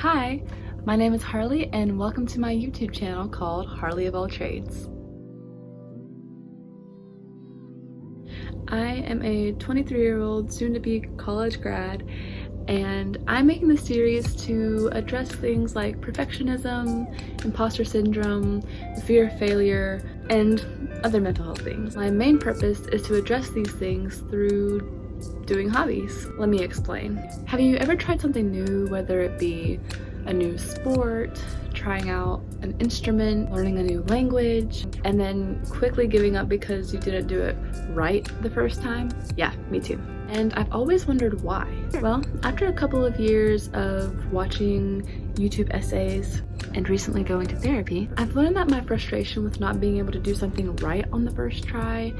Hi, my name is Harley and welcome to my YouTube channel called Harley of All Trades. I am a 23-year-old soon-to-be college grad, and I'm making this series to address things like perfectionism, imposter syndrome, the fear of failure, and other mental health things. My main purpose is to address these things through doing hobbies. Let me explain. Have you ever tried something new, whether it be a new sport, trying out an instrument, learning a new language, and then quickly giving up because you didn't do it right the first time? Yeah, me too. And I've always wondered why. Well, after a couple of years of watching YouTube essays and recently going to therapy, I've learned that my frustration with not being able to do something right on the first try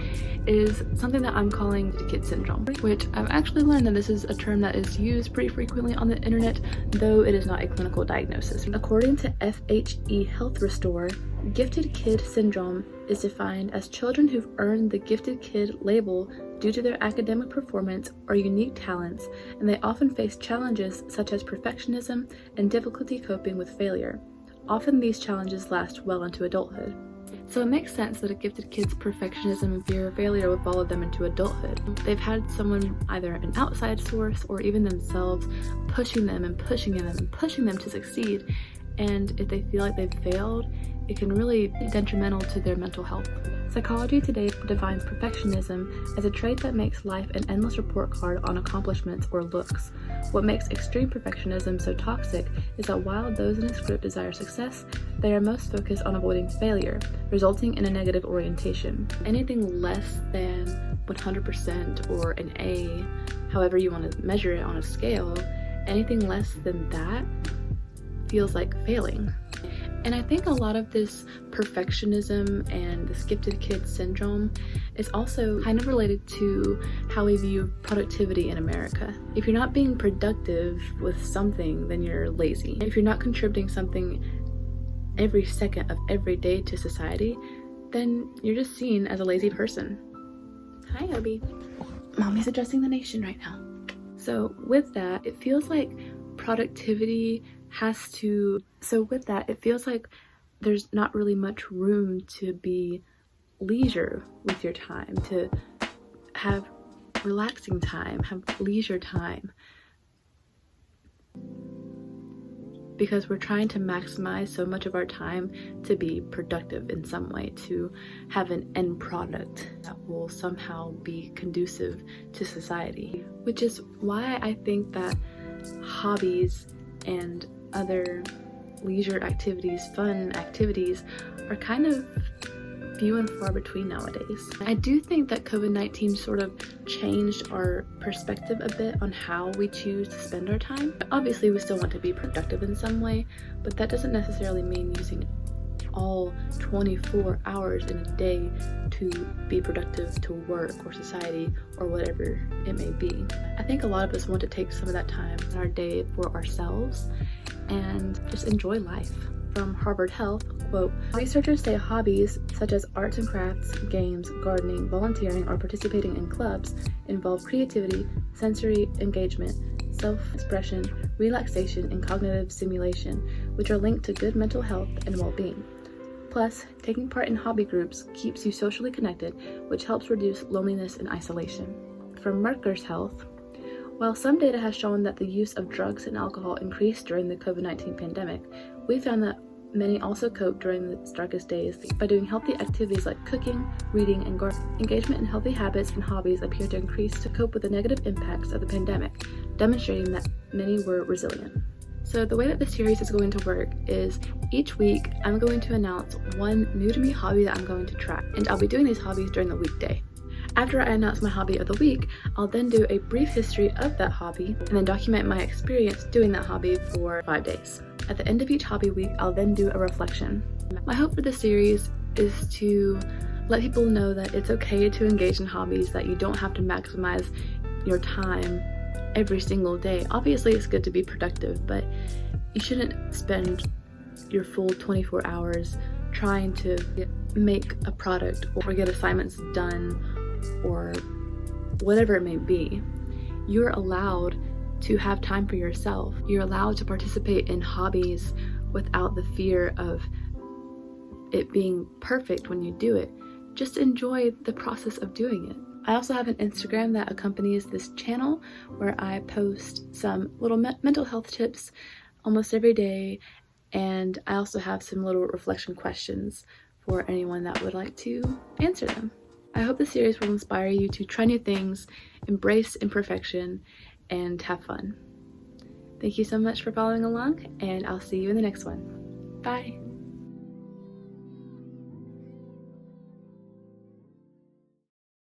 is something that I'm calling kid syndrome, which I've actually learned that this is a term that is used pretty frequently on the internet, though it is not a clinical diagnosis. According to FHE Health Restore, gifted kid syndrome is defined as children who've earned the gifted kid label due to their academic performance or unique talents, and they often face challenges such as perfectionism and difficulty coping with failure. Often these challenges last well into adulthood. So it makes sense that a gifted kid's perfectionism and fear of failure would follow them into adulthood. They've had someone, either an outside source or even themselves, pushing them and pushing them and pushing them to succeed, and if they feel like they've failed, it can really be detrimental to their mental health. Psychology today defines perfectionism as a trait that makes life an endless report card on accomplishments or looks. What makes extreme perfectionism so toxic is that while those in this group desire success, they are most focused on avoiding failure, resulting in a negative orientation. Anything less than 100% or an A, however you want to measure it on a scale, anything less than that feels like failing. And I think a lot of this perfectionism and this gifted kid syndrome is also kind of related to how we view productivity in America. If you're not being productive with something, then you're lazy. If you're not contributing something every second of every day to society, then you're just seen as a lazy person. Hi, Obi. Mommy's addressing the nation right now. So with that, it feels like productivity it feels like there's not really much room to be leisure with your time, to have relaxing time, have leisure time, because we're trying to maximize so much of our time to be productive in some way, to have an end product that will somehow be conducive to society, which is why I think that hobbies and other leisure activities, fun activities, are kind of few and far between nowadays. I do think that COVID-19 sort of changed our perspective a bit on how we choose to spend our time. Obviously, we still want to be productive in some way, but that doesn't necessarily mean using all 24 hours in a day to be productive to work or society or whatever it may be. I think a lot of us want to take some of that time in our day for ourselves and just enjoy life. From Harvard Health, quote, researchers say hobbies such as arts and crafts, games, gardening, volunteering, or participating in clubs involve creativity, sensory engagement, self-expression, relaxation, and cognitive stimulation, which are linked to good mental health and well-being. Plus, taking part in hobby groups keeps you socially connected, which helps reduce loneliness and isolation. From Mercer's Health, while some data has shown that the use of drugs and alcohol increased during the COVID-19 pandemic, we found that many also coped during its darkest days by doing healthy activities like cooking, reading, and gardening. Engagement in healthy habits and hobbies appear to increase to cope with the negative impacts of the pandemic, demonstrating that many were resilient. So the way that the series is going to work is each week I'm going to announce one new to me hobby that I'm going to try, and I'll be doing these hobbies during the weekday. After I announce my hobby of the week, I'll then do a brief history of that hobby and then document my experience doing that hobby for 5 days. At the end of each hobby week, I'll then do a reflection. My hope for this series is to let people know that it's okay to engage in hobbies, that you don't have to maximize your time every single day. Obviously, it's good to be productive, but you shouldn't spend your full 24 hours trying to make a product or get assignments done or whatever it may be. You're allowed to have time for yourself. You're allowed to participate in hobbies without the fear of it being perfect when you do it. Just enjoy the process of doing it. I also have an Instagram that accompanies this channel where I post some little mental health tips almost every day, and I also have some little reflection questions for anyone that would like to answer them. I hope the series will inspire you to try new things, embrace imperfection, and have fun. Thank you so much for following along, and I'll see you in the next one. Bye!